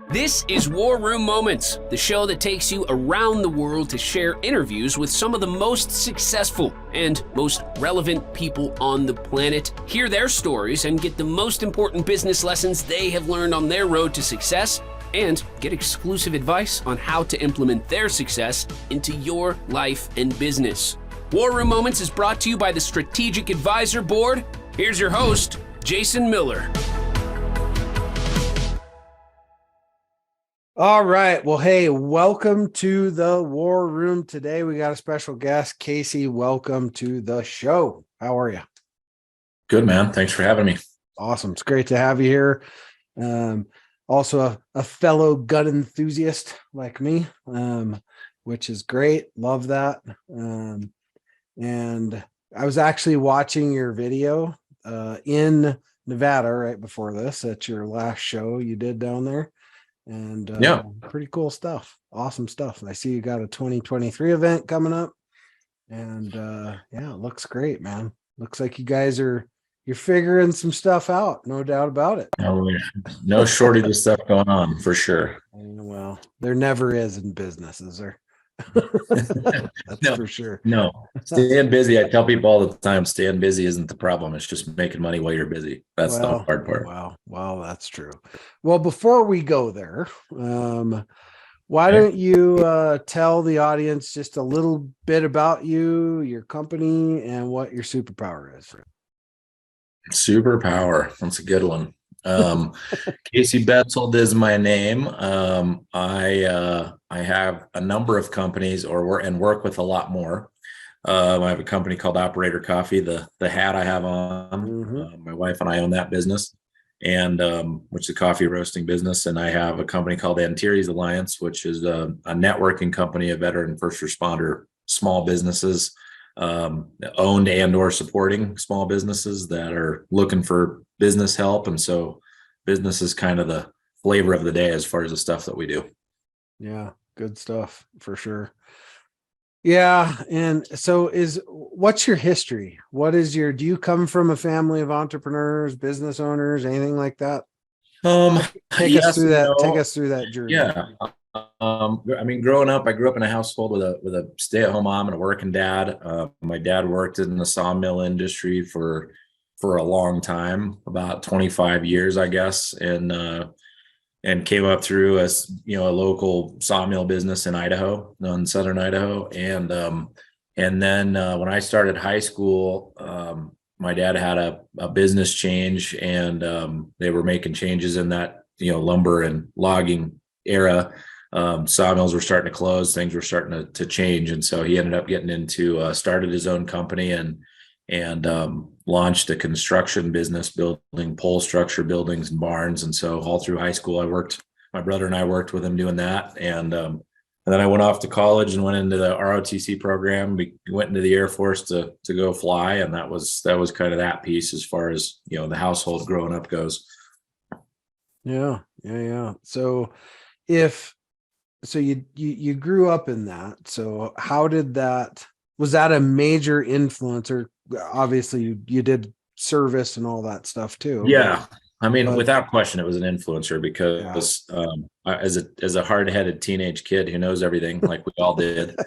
This is War Room Moments, the show that takes you around the world to share interviews with some of the most successful and most relevant people on the planet, hear their stories, and get the most important business lessons they have learned on their road to success, and get exclusive advice on how to implement their success into your life and business. War Room Moments is brought to you by the Strategic Advisor Board. Here's your host, Jason Miller. All right. Well, hey, welcome to the War Room. Today we got a special guest. Casey, welcome to the show. How are you? Good, man. Thanks for having me. Awesome. It's great to have you here. Also a fellow gun enthusiast like me, which is great. Love that. And I was actually watching your video in Nevada right before this at your last show you did down there. And pretty cool stuff. Awesome stuff. I see you got a 2023 event coming up. And it looks great, man. Looks like you guys you're figuring some stuff out, no doubt about it. No shortage of stuff going on for sure. Well, there never is in business, is there? That's for sure. No, staying busy. I tell people all the time, staying busy isn't the problem. It's just making money while you're busy. That's the hard part. Wow, that's true. Well, before we go there, why don't you tell the audience just a little bit about you, your company, and what your superpower is? Superpower. That's a good one. Casey Betzold is my name. I have a number of companies work with a lot more. I have a company called Operator Coffee, the hat I have on. Mm-hmm. My wife and I own that business, and which is a coffee roasting business. And I have a company called Anteris Alliance, which is a networking company of veteran first responder small businesses, owned and or supporting small businesses that are looking for business help. And so business is kind of the flavor of the day as far as the stuff that we do. Yeah, good stuff for sure. Yeah. And so what's your history? Do you come from a family of entrepreneurs, business owners, anything like that? Take us through that journey. Yeah. Growing up, I grew up in a household with a stay-at-home mom and a working dad. My dad worked in the sawmill industry for a long time, about 25 years, I guess, and came up through a local sawmill business in Idaho, in southern Idaho, and then when I started high school, my dad had a business change, and they were making changes in that lumber and logging era. Sawmills were starting to close, things were starting to change, and so he ended up getting into started his own company and launched a construction business, building pole structure buildings and barns. And so all through high school, my brother and I worked with him doing that. And then I went off to college and went into the ROTC program. We went into the Air Force to go fly, and that was kind of that piece as far as the household growing up goes. Yeah. So you grew up in that. So how did was that a major influence? Or obviously you did service and all that stuff too. Yeah. Without question, it was an influencer because as a hard-headed teenage kid who knows everything, like we all did,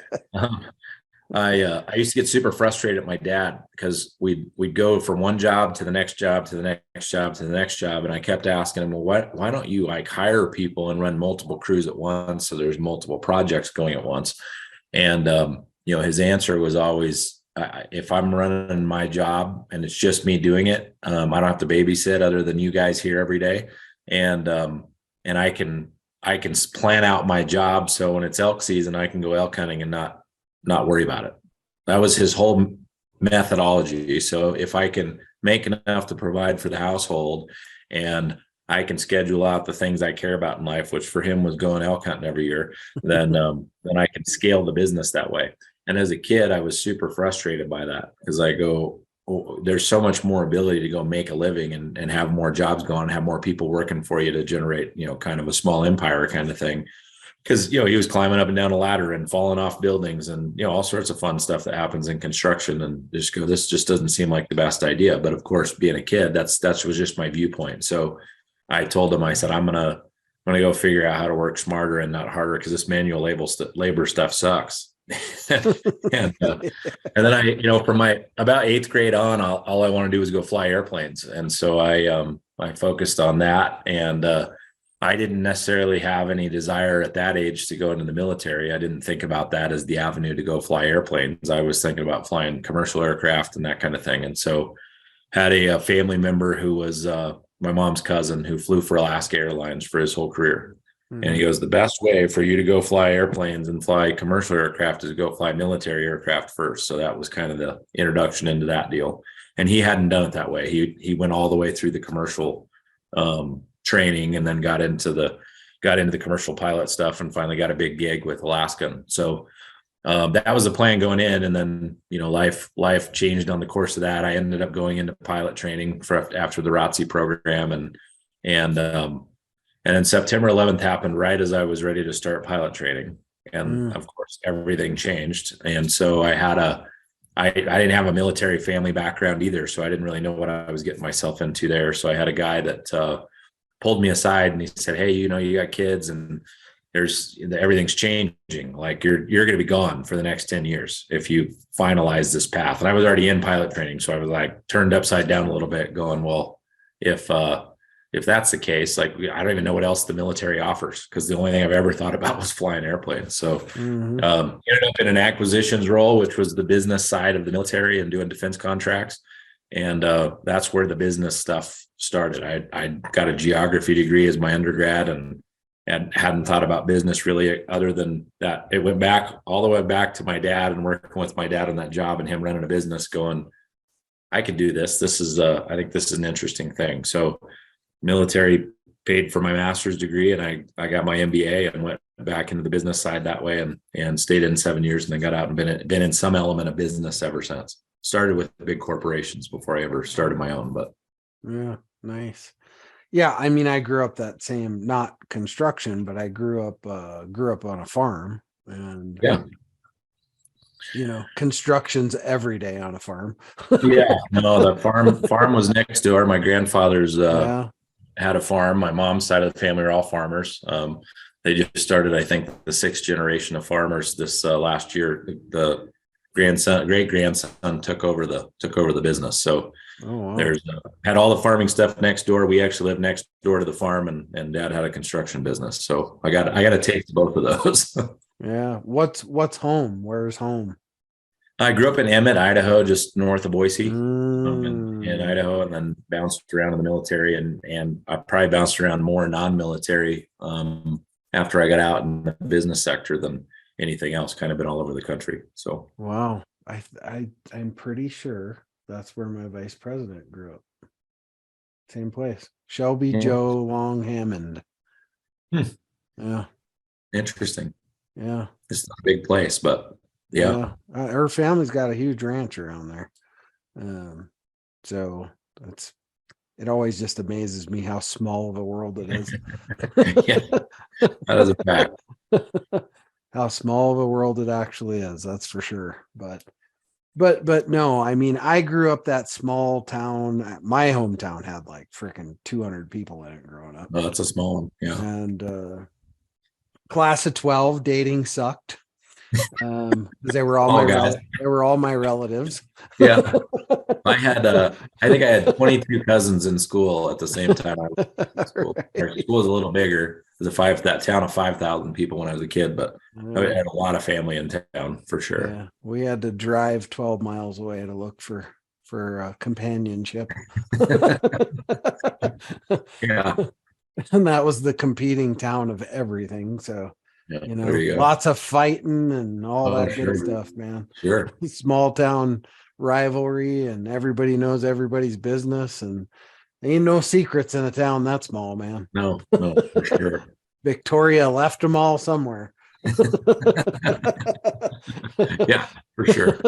I used to get super frustrated at my dad because we'd go from one job to the next job to the next job to the next job, and I kept asking him, well, why don't you hire people and run multiple crews at once so there's multiple projects going at once? And his answer was always, if I'm running my job and it's just me doing it, I don't have to babysit other than you guys here every day. And I can plan out my job. So when it's elk season, I can go elk hunting and not worry about it. That was his whole methodology. So if I can make enough to provide for the household, and I can schedule out the things I care about in life, which for him was going elk hunting every year, then I can scale the business that way. And as a kid, I was super frustrated by that because I go, there's so much more ability to go make a living and have more jobs going, have more people working for you to generate, kind of a small empire kind of thing. Because, he was climbing up and down a ladder and falling off buildings and, all sorts of fun stuff that happens in construction, and this just doesn't seem like the best idea. But of course, being a kid, that was just my viewpoint. So I told him, I said, I'm going I'm gonna go figure out how to work smarter and not harder, because this manual labor stuff sucks. and then I, from my about 8th grade on, all I want to do is go fly airplanes, and so I focused on that, and I didn't necessarily have any desire at that age to go into the military. I didn't think about that as the avenue to go fly airplanes. I was thinking about flying commercial aircraft and that kind of thing, and so had a family member who was my mom's cousin, who flew for Alaska Airlines for his whole career. Mm-hmm. And he goes, the best way for you to go fly airplanes and fly commercial aircraft is to go fly military aircraft first. So that was kind of the introduction into that deal. And he hadn't done it that way. He went all the way through the commercial training, and then got into the commercial pilot stuff, and finally got a big gig with Alaska. So that was the plan going in, and then life changed on the course of that. I ended up going into pilot training after the ROTC program, and then September 11th happened right as I was ready to start pilot training, and of course everything changed. And so I didn't have a military family background either, so I didn't really know what I was getting myself into there. So I had a guy that pulled me aside, and he said, "Hey, you got kids, and everything's changing. Like you're going to be gone for the next 10 years if you finalize this path." And I was already in pilot training, so I was like turned upside down a little bit, going, well, if that's the case, like I don't even know what else the military offers, because the only thing I've ever thought about was flying airplanes. So ended up in an acquisitions role, which was the business side of the military and doing defense contracts. And that's where the business stuff started. I got a geography degree as my undergrad, and hadn't thought about business really, other than that. It went back all the way back to my dad, and working with my dad on that job, and him running a business, going, I could do this. This is I think this is an interesting thing. So military paid for my master's degree, and I got my MBA and went back into the business side that way, and stayed in 7 years, and then got out and been in some element of business ever since. Started with big corporations before I ever started my own, but yeah, nice. Yeah, I mean, I grew up that same, not construction, but I grew up on a farm, and yeah, construction's every day on a farm. Yeah, no, the farm was next door. My grandfather's had a farm. My mom's side of the family are all farmers. They just started, I think, the 6th generation of farmers this last year. The great grandson took over the business. So there's had all the farming stuff next door. We actually live next door to the farm, and Dad had a construction business. So I got a taste of both of those. Yeah. What's home? Where's home? I grew up in Emmett, Idaho, just north of Boise, in Idaho, and then bounced around in the military, and I probably bounced around more non-military after I got out in the business sector than anything else. Kind of been all over the country. So wow, I'm pretty sure that's where my vice president grew up. Same place, Shelby Joe Long Hammond. Yeah, interesting. Yeah, it's not a big place, but yeah. Her family's got a huge ranch around there. So it always just amazes me how small of a world it is. Yeah, that is a fact. How small of a world it actually is, that's for sure. But no, I mean, I grew up that small town. My hometown had like freaking 200 people in it growing up. Oh, that's a small one. Yeah. And class of 12, dating sucked. Because they were all my relatives. Yeah. I think I had 22 cousins in school at the same time I was in school. Right. Our school was a little bigger. It was that town of 5,000 people when I was a kid, but I had a lot of family in town for sure. Yeah, we had to drive 12 miles away to look for companionship. Yeah. And that was the competing town of everything. So yeah, lots of fighting and all that good stuff, man. Sure. Small town rivalry, and everybody knows everybody's business, and ain't no secrets in a town that small, man. No, for sure. Victoria left them all somewhere. Yeah, for sure.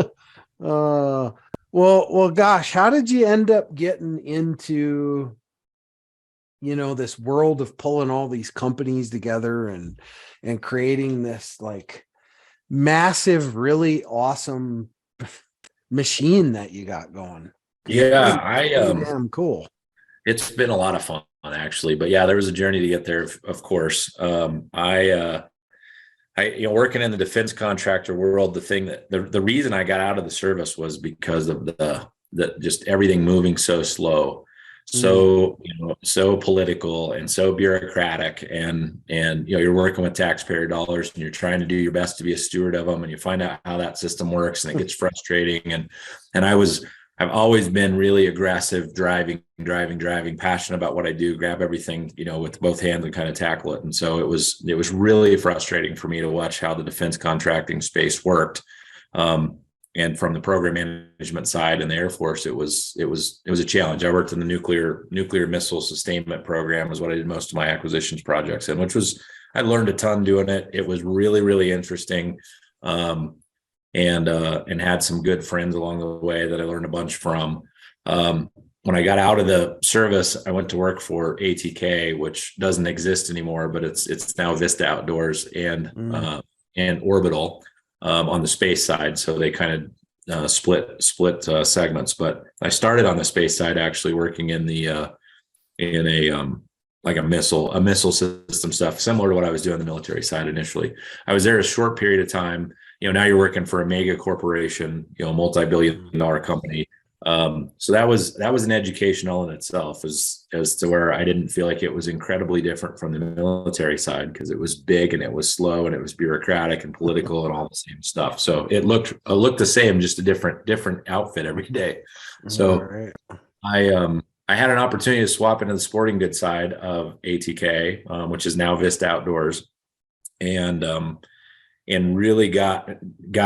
Well, gosh, how did you end up getting into this world of pulling all these companies together and creating this like massive, really awesome machine that you got going? Yeah, damn cool. It's been a lot of fun. actually, but yeah, there was a journey to get there, of course. Working in the defense contractor world, the reason I got out of the service was because of the just everything moving so slow, so so political and so bureaucratic, and you're working with taxpayer dollars and you're trying to do your best to be a steward of them, and you find out how that system works, and it gets frustrating. And I've always been really aggressive, driving, passionate about what I do, grab everything, with both hands and kind of tackle it. And so it was really frustrating for me to watch how the defense contracting space worked. And from the program management side in the Air Force, it was a challenge. I worked in the nuclear missile sustainment program, is what I did most of my acquisitions projects in, I learned a ton doing it. It was really, really interesting. And had some good friends along the way that I learned a bunch from. When I got out of the service, I went to work for ATK, which doesn't exist anymore, but it's now Vista Outdoors and Orbital on the space side. So they kind of split segments. But I started on the space side, actually working in a missile system stuff, similar to what I was doing on the military side initially. I was there a short period of time. Now you're working for a mega corporation, multi-billion-dollar company. So that was an education all in itself, as to where I didn't feel like it was incredibly different from the military side, because it was big and it was slow and it was bureaucratic and political and all the same stuff. So it looked the same, just a different outfit every day. So I had an opportunity to swap into the sporting goods side of ATK, which is now Vista Outdoors, and really got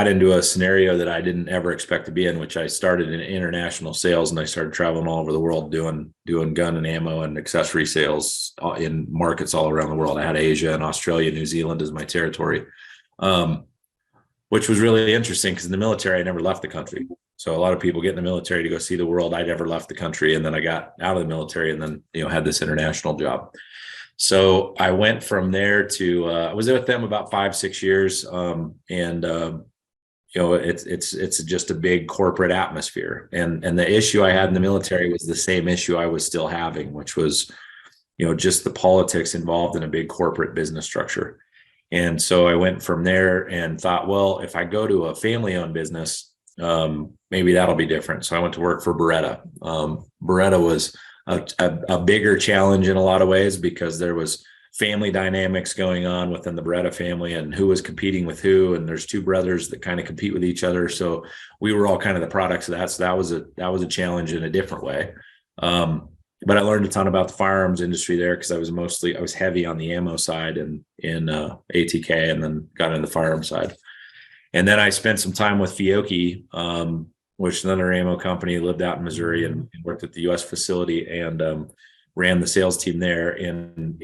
into a scenario that I didn't ever expect to be in, which I started in international sales, and I started traveling all over the world doing gun and ammo and accessory sales in markets all around the world. I had Asia and Australia, New Zealand as my territory, which was really interesting, because in the military, I never left the country. So a lot of people get in the military to go see the world. I never left the country. And then I got out of the military and then, had this international job. So I went from there to, I was with them about 5-6 years. It's just a big corporate atmosphere. And the issue I had in the military was the same issue I was still having, which was, just the politics involved in a big corporate business structure. And so I went from there and thought, well, if I go to a family-owned business, maybe that'll be different. So I went to work for Beretta. Beretta was a bigger challenge in a lot of ways, because there was family dynamics going on within the Beretta family and who was competing with who. And there's two brothers that kind of compete with each other. So we were all kind of the products of that. So that was a challenge in a different way. But I learned a ton about the firearms industry there, because I was heavy on the ammo side and in ATK, and then got into the firearm side. And then I spent some time with Fiocchi, which is another ammo company, lived out in Missouri and worked at the U.S. facility, and ran the sales team there, and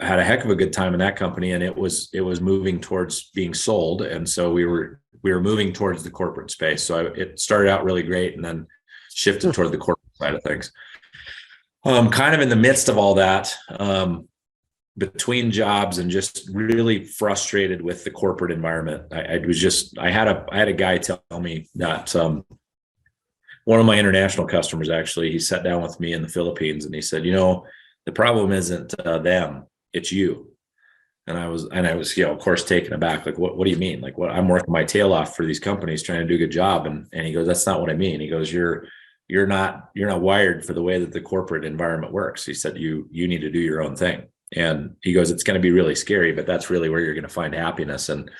had a heck of a good time in that company. And it was moving towards being sold, and so we were moving towards the corporate space. So it started out really great, and then shifted toward the corporate side of things. Kind of in the midst of all that, between jobs and just really frustrated with the corporate environment. I had a guy tell me that one of my international customers, actually, he sat down with me in the Philippines and he said, the problem isn't them, it's you. And I was, of course, taken aback. Like, what do you mean? Like, what? I'm working my tail off for these companies trying to do a good job. And he goes, that's not what I mean. He goes, you're not wired for the way that the corporate environment works. He said, you need to do your own thing. And he goes, it's going to be really scary, but that's really where you're going to find happiness. And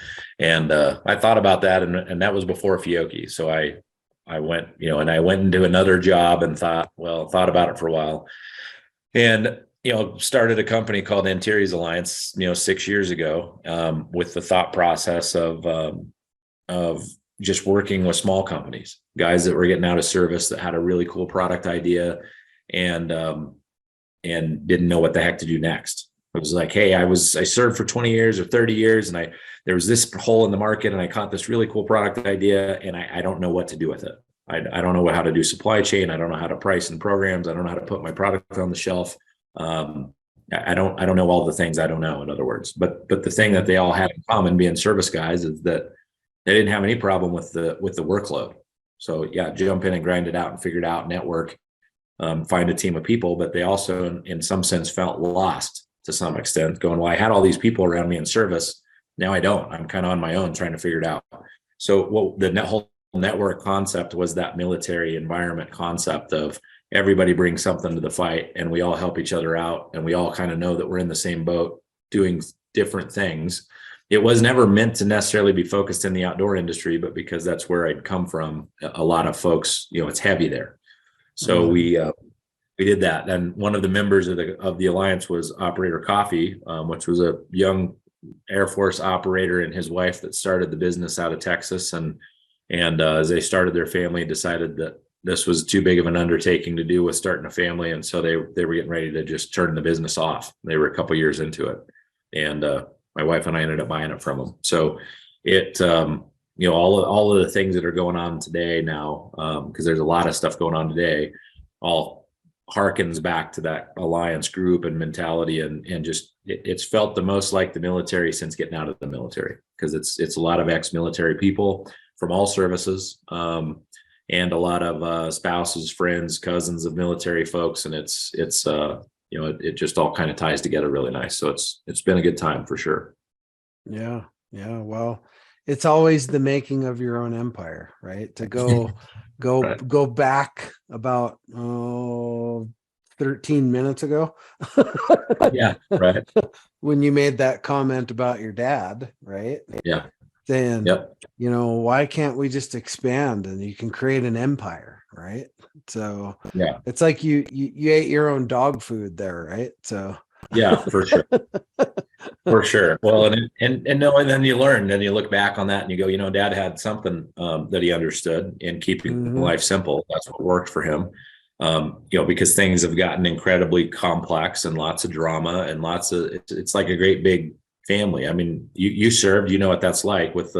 I thought about that, and that was before Fiocchi. So I went, and I went into another job and thought about it for a while, and started a company called Anteris Alliance, 6 years ago, with the thought process of just working with small companies, guys that were getting out of service that had a really cool product idea, and didn't know what the heck to do next. It was like, hey, I served for 20 years or 30 years, and there was this hole in the market, and I caught this really cool product idea, and I don't know what to do with it. I don't know how to do supply chain. I don't know how to price and programs. I don't know how to put my product on the shelf. I don't know all the things I don't know, in other words. But the thing that they all had in common, being service guys, is that they didn't have any problem with the workload. So yeah, jump in and grind it out and figure it out, network. find a team of people, but they also, in some sense, felt lost to some extent, going, well, I had all these people around me in service. Now I don't. I'm kind of on my own trying to figure it out. So what the whole network concept was, that military environment concept of everybody brings something to the fight and we all help each other out. And we all kind of know that we're in the same boat doing different things. It was never meant to necessarily be focused in the outdoor industry, but because that's where I'd come from, a lot of folks, it's heavy there. So we did that. And one of the members of the Alliance was Operator Coffee, which was a young Air Force operator and his wife that started the business out of Texas. And as they started their family, decided that this was too big of an undertaking to do with starting a family. And so they were getting ready to just turn the business off. They were a couple of years into it. And my wife and I ended up buying it from them. So it, all of the things that are going on today now, because there's a lot of stuff going on today, all harkens back to that Alliance group and mentality, and just it's felt the most like the military since getting out of the military, because it's a lot of ex-military people from all services, and a lot of spouses, friends, cousins of military folks, and it just all kind of ties together really nice. So it's been a good time for sure. Yeah. Well, it's always the making of your own empire, right? To go Right. go back about 13 minutes ago. Yeah, right. When you made that comment about your dad, right? Yeah. Saying, Yep. why can't we just expand and you can create an empire, right? So Yeah. it's like you ate your own dog food there, right? So Yeah, for sure. For sure. Well, and then you learn, then you look back on that and you go, Dad had something that he understood in keeping life simple. That's what worked for him. Because things have gotten incredibly complex and lots of drama and it's like a great big family. I mean, you served, what that's like with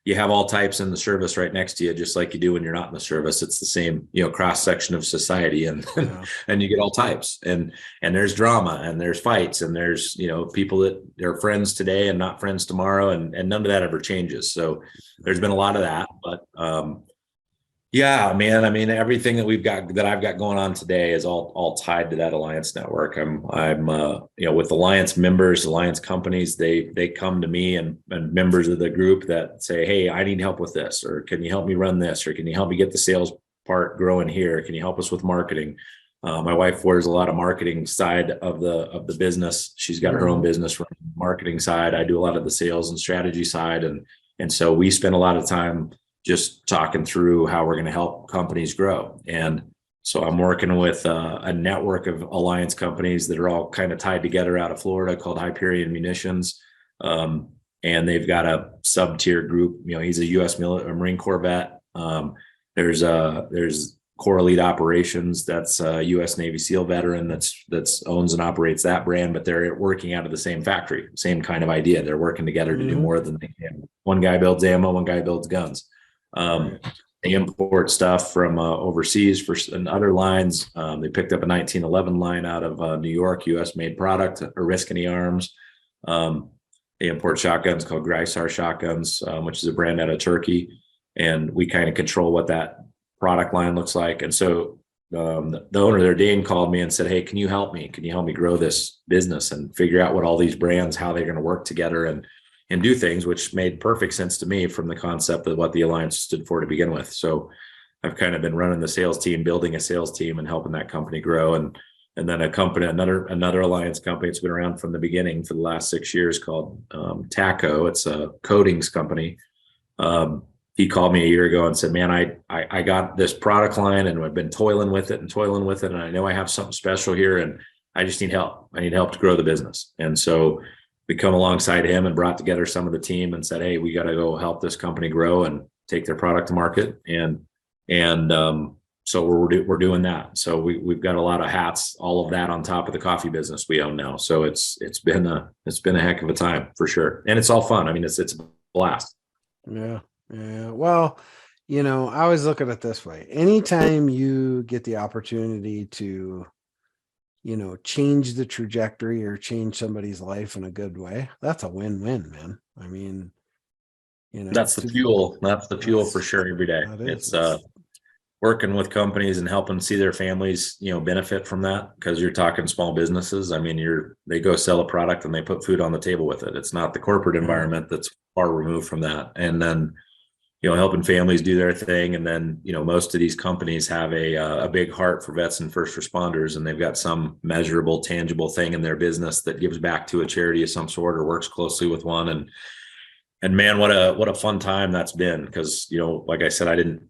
you have all types in the service right next to you, just like you do when you're not in the service. It's the same, cross section of society, and and you get all types, and there's drama and there's fights and there's, people that are friends today and not friends tomorrow. And none of that ever changes. So there's been a lot of that, but, yeah, man. I mean, everything that I've got going on today is all tied to that Alliance network. I'm with Alliance members, Alliance companies, they come to me and members of the group that say, hey, I need help with this, or can you help me run this, or can you help me get the sales part growing here? Can you help us with marketing? My wife wears a lot of marketing side of the business. She's got her own business from the marketing side. I do a lot of the sales and strategy side. And so we spend a lot of time just talking through how we're going to help companies grow. And so I'm working with a network of Alliance companies that are all kind of tied together out of Florida called Hyperion Munitions. And they've got a sub-tier group. He's a U.S. Marine Corps vet. There's Core Elite Operations. That's a U.S. Navy SEAL veteran that's owns and operates that brand, but they're working out of the same factory, same kind of idea. They're working together to do more than they can. One guy builds ammo, one guy builds guns. They import stuff from overseas for other lines. They picked up a 1911 line out of New York, U.S. made product, Oriskany Arms. They import shotguns called Grisar shotguns, which is a brand out of Turkey. And we kind of control what that product line looks like. And so the owner there, Dane, called me and said, hey, can you help me? Can you help me grow this business and figure out what all these brands, how they're going to work together and do things, which made perfect sense to me from the concept of what the Alliance stood for to begin with. So I've kind of been running the sales team, building a sales team and helping that company grow. And then another Alliance company that's been around from the beginning for the last 6 years called TACO. It's a coatings company. He called me a year ago and said, man, I got this product line and I've been toiling with it. And I know I have something special here and I just need help. I need help to grow the business. And so we come alongside him and brought together some of the team and said, hey, we got to go help this company grow and take their product to market. So we're doing that. So we've got a lot of hats, all of that on top of the coffee business we own now. So it's been a heck of a time for sure. And it's all fun. I mean, it's a blast. Yeah. Well, I always look at it this way. Anytime you get the opportunity to change the trajectory or change somebody's life in a good way, that's a win-win, man. I mean, that's the fuel. That's the fuel for sure every day. working with companies and helping see their families, benefit from that, because you're talking small businesses. I mean, they go sell a product and they put food on the table with it. It's not the corporate environment that's far removed from that. And then, helping families do their thing. And then, most of these companies have a big heart for vets and first responders, and they've got some measurable, tangible thing in their business that gives back to a charity of some sort or works closely with one. And man, what a fun time that's been. Because, like I said, I didn't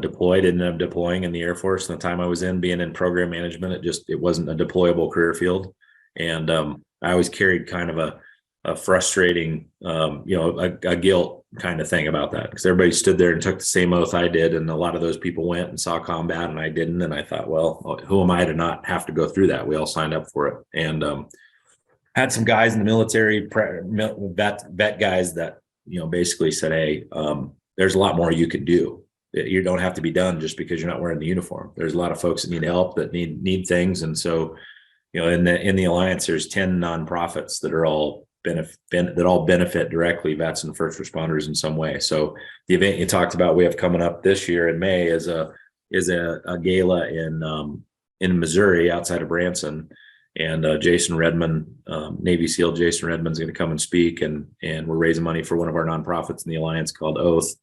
deploy, didn't end up deploying in the Air Force. And the time I was being in program management, it wasn't a deployable career field. And I always carried kind of a frustrating, a guilt kind of thing about that, because everybody stood there and took the same oath I did. And a lot of those people went and saw combat and I didn't. And I thought, well, who am I to not have to go through that? We all signed up for it. And had some guys in the military, vet guys that, basically said, hey, there's a lot more you can do. You don't have to be done just because you're not wearing the uniform. There's a lot of folks that need help, that need things. And so, in the Alliance, there's 10 nonprofits that are all benefit directly vets and first responders in some way. So the event you talked about, we have coming up this year in May is a gala in Missouri outside of Branson. And Jason Redmond, Navy SEAL Jason Redmond's going to come and speak, and we're raising money for one of our nonprofits in the Alliance called Oath,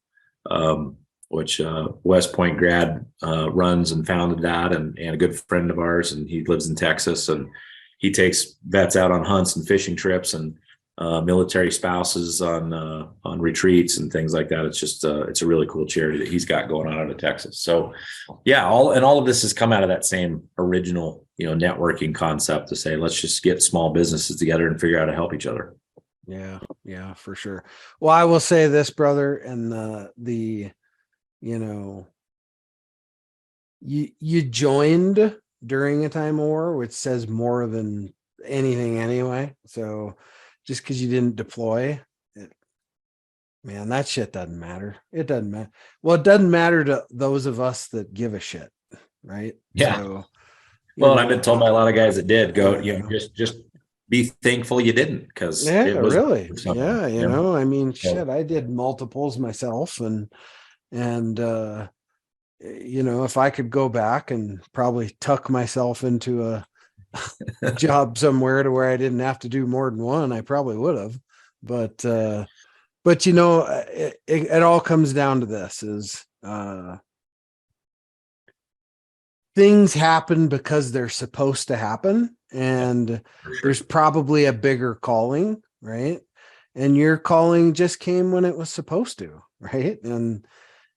which West Point grad runs and founded that, and a good friend of ours, and he lives in Texas, and he takes vets out on hunts and fishing trips, and military spouses on retreats and things like that. It's just it's a really cool charity that he's got going on out of Texas. So yeah, all of this has come out of that same original networking concept to say, let's just get small businesses together and figure out how to help each other. Yeah, for sure. Well, I will say this, brother, and you joined during a time of war, which says more than anything anyway. So just because you didn't deploy, man, that shit doesn't matter. It doesn't matter. Well, it doesn't matter to those of us that give a shit, right? Yeah. So, well, I've been told by a lot of guys that did go, just be thankful you didn't, because it was really, something. I mean, shit, I did multiples myself, and if I could go back and probably tuck myself into a job somewhere to where I didn't have to do more than one, I probably would have. But it all comes down to this: is things happen because they're supposed to happen, and there's probably a bigger calling, right? And your calling just came when it was supposed to, right? And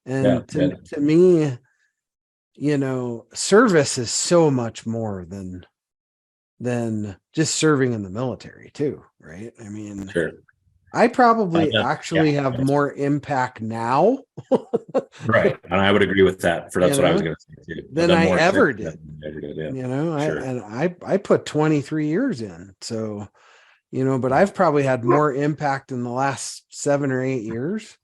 to me, service is so much more than just serving in the military too, right? I mean, sure. I probably have more impact now. Right. And I would agree with that. That's what I was going to say too. Than I ever did. Yeah. Sure. I put 23 years in. So, but I've probably had more impact in the last 7 or 8 years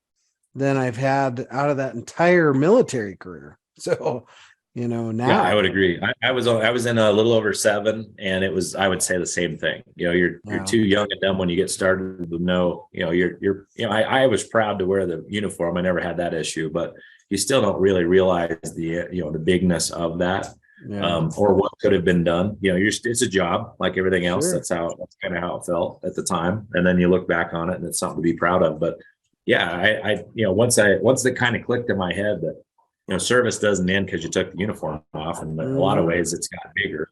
than I've had out of that entire military career. So, now. Yeah, I would agree. I was in a little over 7, and I would say the same thing. You're too young and dumb when you get started to know, I was proud to wear the uniform. I never had that issue, but you still don't really realize the bigness of that, or what could have been done. It's a job like everything else. Sure. That's kind of how it felt at the time. And then you look back on it and it's something to be proud of. But yeah, once it kind of clicked in my head that, service doesn't end because you took the uniform off, and in a lot of ways it's got bigger.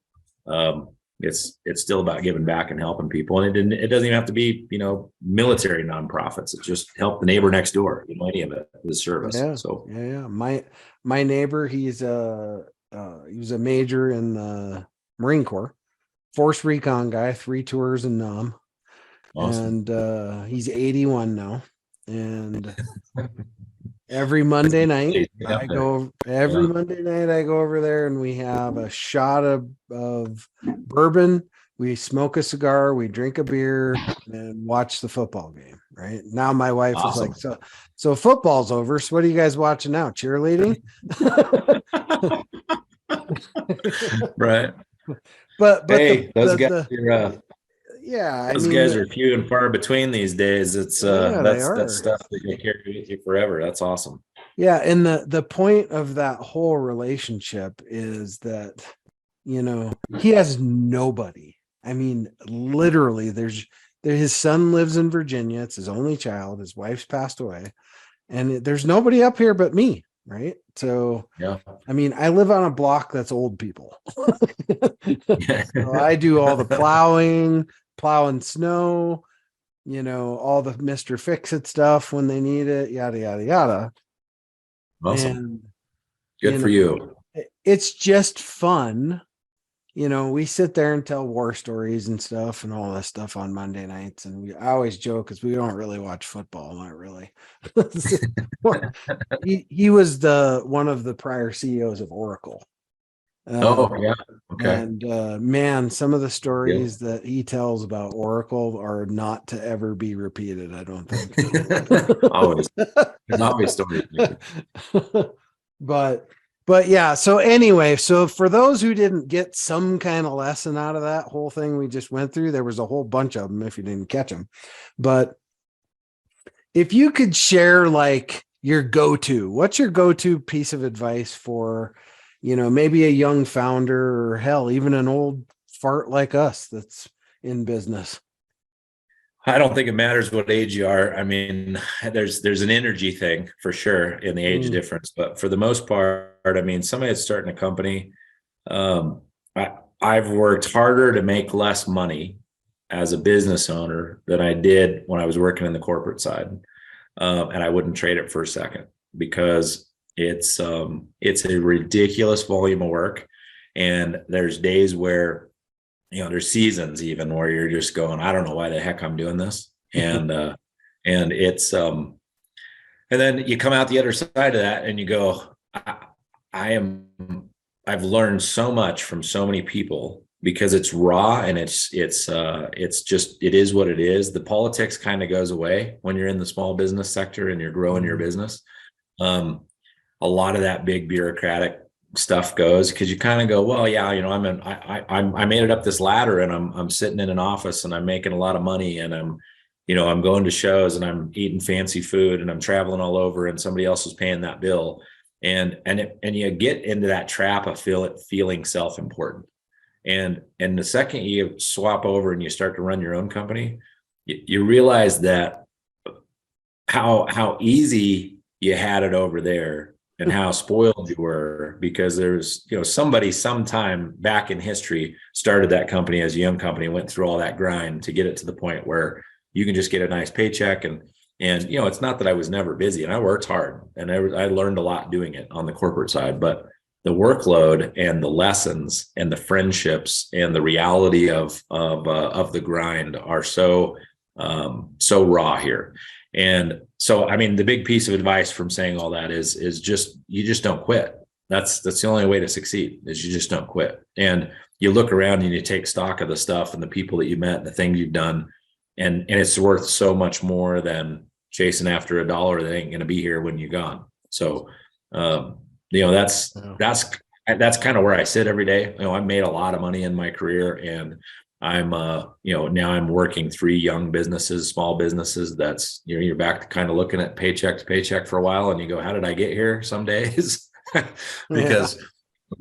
It's still about giving back and helping people, and it doesn't even have to be military nonprofits. It's just help the neighbor next door. Any of it is service. So my neighbor, he was a major in the Marine Corps, Force Recon guy, 3 tours in Nam. Awesome. And he's 81 now, and every Monday night I go over there, and we have a shot of bourbon. We smoke a cigar, we drink a beer, and watch the football game. Right now, my wife is like, so football's over. So what are you guys watching now? Cheerleading? Right. But hey, those guys are those guys are few and far between these days. It's that's stuff that you'll carry with you forever. That's awesome. Yeah. And the point of that whole relationship is that, he has nobody. I mean, literally his son lives in Virginia. It's his only child. His wife's passed away, and there's nobody up here but me. Right. So, Yeah. I mean, I live on a block that's old people. So I do all the plowing snow, all the Mr. Fix-It stuff when they need it, yada, yada, yada. Awesome. And, Good for you. It's just fun. We sit there and tell war stories and stuff and all that stuff on Monday nights. And I always joke because we don't really watch football, not really. he was one of the prior CEOs of Oracle. Oh, yeah. Okay. And man, some of the stories that he tells about Oracle are not to ever be repeated, I don't think. Always. There's always stories. But yeah, so anyway, so for those who didn't get some kind of lesson out of that whole thing we just went through, there was a whole bunch of them if you didn't catch them. But if you could share like your go-to, what's your go-to piece of advice for, maybe a young founder or hell, even an old fart like us that's in business? I don't think it matters what age you are. I mean, there's an energy thing for sure in the age difference, but for the most part, I mean, somebody that's starting a company, I've worked harder to make less money as a business owner than I did when I was working in the corporate side. And I wouldn't trade it for a second because it's a ridiculous volume of work. And there's days where, there's seasons even where you're just going, I don't know why the heck I'm doing this. And, and it's, and then you come out the other side of that and you go, I've learned so much from so many people because it's raw and it's just, it is what it is. The politics kind of goes away when you're in the small business sector and you're growing your business. A lot of that big bureaucratic stuff goes because you kind of go, well, yeah, I made it up this ladder and I'm sitting in an office and I'm making a lot of money and I'm going to shows and I'm eating fancy food and I'm traveling all over and somebody else is paying that bill. And you get into that trap of feeling self-important. And the second you swap over and you start to run your own company, you realize that how easy you had it over there and how spoiled you were because there's, somebody sometime back in history started that company as a young company, went through all that grind to get it to the point where you can just get a nice paycheck. And it's not that I was never busy and I worked hard and I learned a lot doing it on the corporate side, but the workload and the lessons and the friendships and the reality of the grind are so raw here. And so, I mean, the big piece of advice from saying all that is you just don't quit. That's the only way to succeed is you just don't quit. And you look around and you take stock of the stuff and the people that you met and the things you've done. And it's worth so much more than chasing after a dollar that ain't going to be here when you're gone. So, that's kind of where I sit every day. I've made a lot of money in my career and I'm, now I'm working 3 young businesses, small businesses. That's, you're back to kind of looking at paycheck to paycheck for a while and you go, how did I get here some days? Because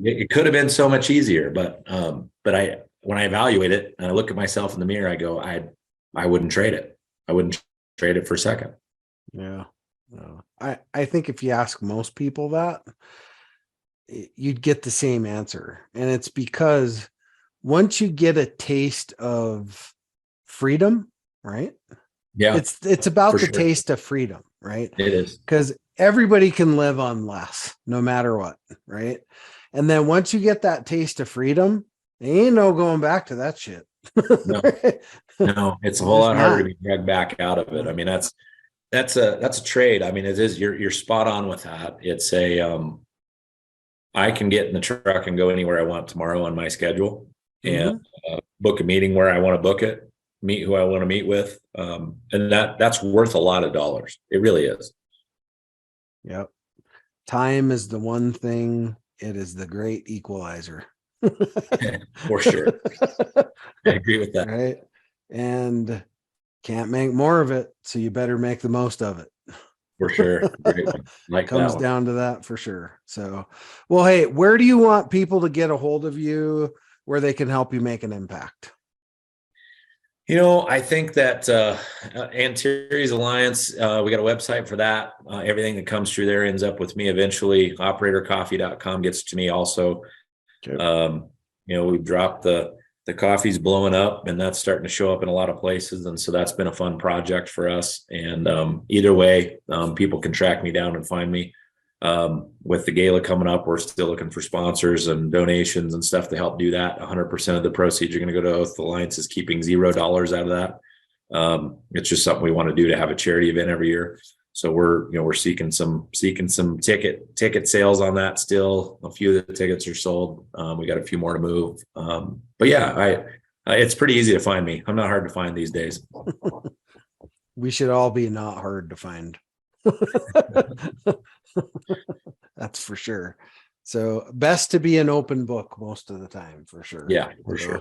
it could have been so much easier, but when I evaluate it and I look at myself in the mirror, I go, I wouldn't trade it. I wouldn't trade it for a second. Yeah. I think if you ask most people that, you'd get the same answer. And it's because once you get a taste of freedom, right? Yeah. It's about the taste of freedom, right? It is. Because everybody can live on less, no matter what, right? And then once you get that taste of freedom, there ain't no going back to that shit. No, it's a whole lot harder to be dragged back out of it. I mean, that's a trade. I mean, it is, you're spot on with that. It's I can get in the truck and go anywhere I want tomorrow on my schedule and book a meeting where I want to book it, meet who I want to meet with. And that's worth a lot of dollars. It really is. Yep. Time is the one thing. It is the great equalizer. For sure. I agree with that. Right. And can't make more of it. So you better make the most of it. For sure. Great one. Like Comes that one. down to that for sure. So, well, hey, where do you want people to get a hold of you where they can help you make an impact? I think that Anteris Alliance, we got a website for that. Everything that comes through there ends up with me eventually. Operatorcoffee.com gets to me also. Okay. We've dropped the coffee's blowing up, and that's starting to show up in a lot of places. And so that's been a fun project for us. And either way, people can track me down and find me. With the gala coming up, we're still looking for sponsors and donations and stuff to help do that. 100% of the proceeds are going to go to Oath Alliance, is keeping $0 out of that. It's just something we want to do to have a charity event every year. So we're seeking some ticket sales on that still. A few of the tickets are sold. We got a few more to move. But yeah, it's pretty easy to find me. I'm not hard to find these days. We should all be not hard to find. That's for sure. So best to be an open book most of the time, for sure. Yeah, for sure.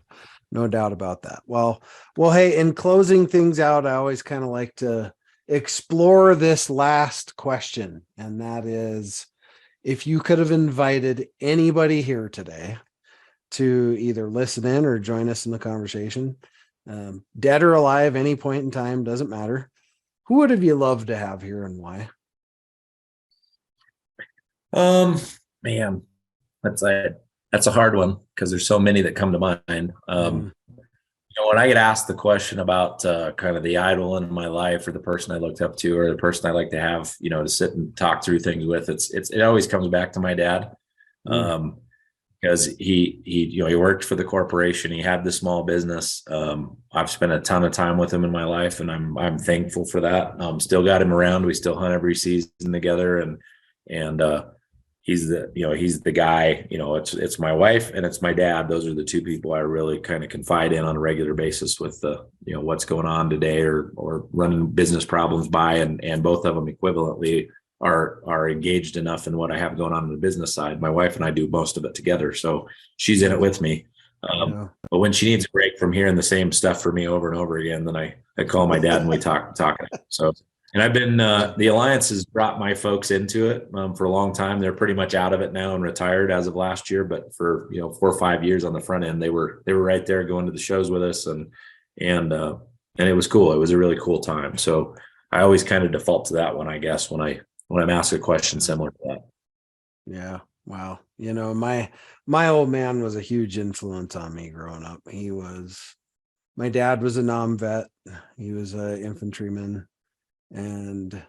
No doubt about that. Well, hey, in closing things out, I always kind of like to explore this last question. And that is, if you could have invited anybody here today to either listen in or join us in the conversation, dead or alive, any point in time, doesn't matter, who would have you loved to have here and why? Man, that's a hard one because there's so many that come to mind. When I get asked the question about kind of the idol in my life, or the person I looked up to, or the person I like to have, to sit and talk through things with, it always comes back to my dad. Because he worked for the corporation. He had the small business. I've spent a ton of time with him in my life, and I'm thankful for that. Still got him around. We still hunt every season together, and he's the guy. It's my wife and it's my dad. Those are the two people I really kind of confide in on a regular basis with what's going on today or running business problems by, and both of them equivalently are engaged enough in what I have going on the business side. My wife and I do most of it together, so she's in it with me. But when she needs a break from hearing the same stuff for me over and over again, then I call my dad and we talk. So, and I've been the Alliance has brought my folks into it for a long time. They're pretty much out of it now and retired as of last year. But for 4 or 5 years on the front end, they were right there going to the shows with us, and it was cool. It was a really cool time. So I always kind of default to that one, I guess, when I'm asked a question similar to that. Yeah. Wow. My old man was a huge influence on me growing up. My dad was a non-vet. He was an infantryman. And,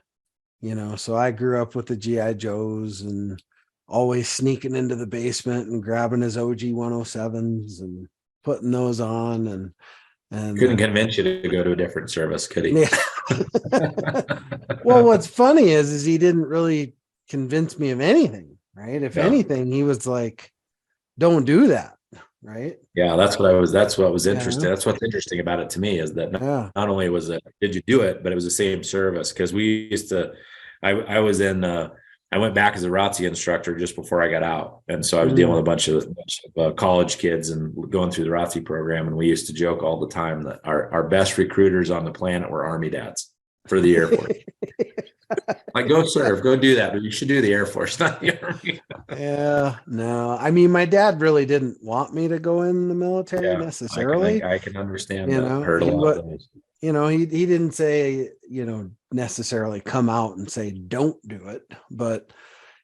so I grew up with the GI Joes and always sneaking into the basement and grabbing his OG 107s and putting those on. And couldn't convince you to go to a different service, could he? Yeah. Well, what's funny is he didn't really convince me of anything, right? If anything, he was like, don't do that. Right. Yeah. That's what was interesting. That's what's interesting about it to me, is that not only was it, did you do it, but it was the same service. Cause we used to, I went back as a ROTC instructor just before I got out. And so I was dealing with a bunch of college kids and going through the ROTC program. And we used to joke all the time that our best recruiters on the planet were Army dads for the Air Force. Like, go serve, go do that. But you should do the Air Force, not the Army. Yeah, no. I mean, my dad really didn't want me to go in the military necessarily. I can understand that. Heard a lot of those. He didn't say, necessarily come out and say, don't do it. But,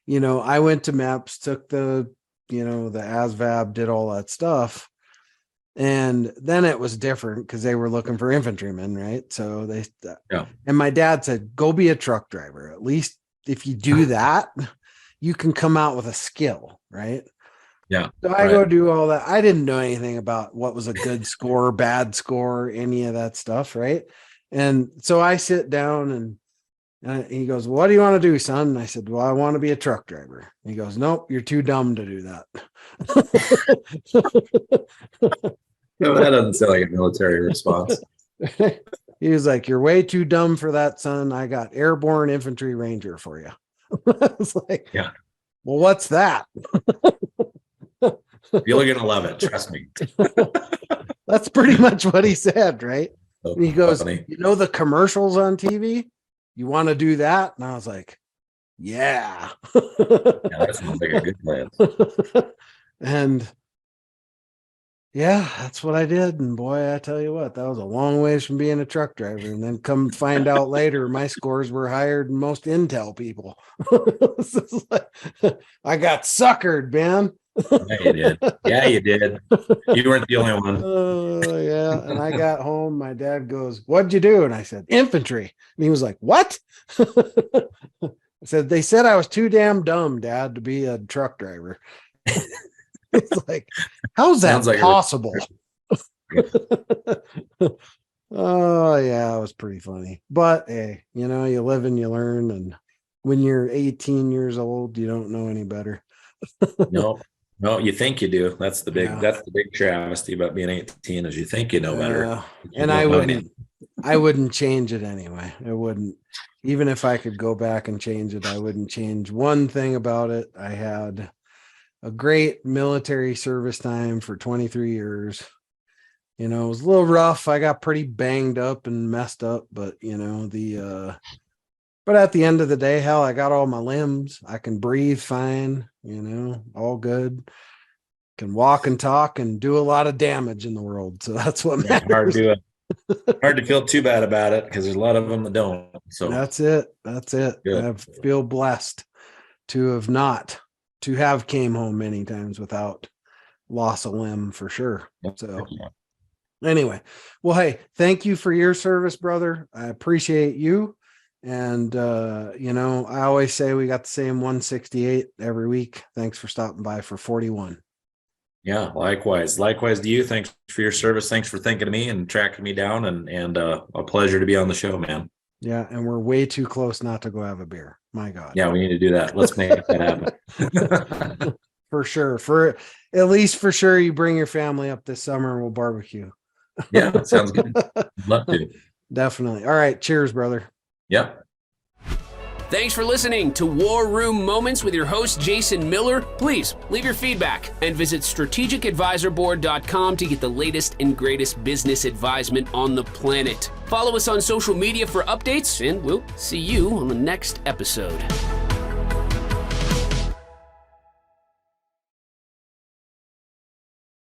I went to MEPS, took the ASVAB, did all that stuff. And then it was different because they were looking for infantrymen, right? So and my dad said, go be a truck driver. At least if you do that, you can come out with a skill, right? Yeah. So I go do all that. I didn't know anything about what was a good score, bad score, any of that stuff, right? And so I sit down and he goes, what do you want to do, son? And I said, well, I want to be a truck driver. And he goes, nope, you're too dumb to do that. No, that doesn't sound like a military response. He was like, you're way too dumb for that, son. I got airborne infantry ranger for you. I was like, yeah. Well, what's that? You're going to love it. Trust me. That's pretty much what he said, right? So he goes, funny. the commercials on TV? you want to do that? And I was like, yeah. That sounds like a good plan. And yeah, that's what I did. And boy, I tell you what, that was a long ways from being a truck driver. And then come find out later, my scores were higher than most Intel people. I got suckered, man. Yeah, you did. Yeah, you did. You weren't the only one. Yeah. And I got home. My dad goes, "What'd you do?" And I said, "Infantry." And he was like, "What?" I said, "They said I was too damn dumb, Dad, to be a truck driver." It's like, how's that like possible? Oh yeah, it was pretty funny. But hey, you know, you live and you learn. And when you're 18 years old, you don't know any better. No, you think you do. That's the big travesty about being 18 is you think you know better. And I wouldn't change it anyway. I wouldn't. Even if I could go back and change it, I wouldn't change one thing about it. I had a great military service time for 23 years. You know, it was a little rough. I got pretty banged up and messed up, but you know, but at the end of the day, hell, I got all my limbs. I can breathe fine, you know, all good. Can walk and talk and do a lot of damage in the world. So that's what matters. Hard to feel too bad about it because there's a lot of them that don't. So that's it. Good. I feel blessed to have came home many times without loss of limb for sure. So anyway, well, hey, thank you for your service, brother. I appreciate you. And, you know, I always say we got the same 168 every week. Thanks for stopping by for 41. Yeah, likewise. Likewise to you. Thanks for your service. Thanks for thinking of me and tracking me down and a pleasure to be on the show, man. Yeah. And we're way too close not to go have a beer. My God. Yeah, we need to do that. Let's make that happen. For sure. At least for sure, you bring your family up this summer and we'll barbecue. Yeah, that sounds good. Love to. Definitely. All right. Cheers, brother. Yep. Thanks for listening to War Room Moments with your host, Jason Miller. Please leave your feedback and visit strategicadvisorboard.com to get the latest and greatest business advisement on the planet. Follow us on social media for updates, and we'll see you on the next episode.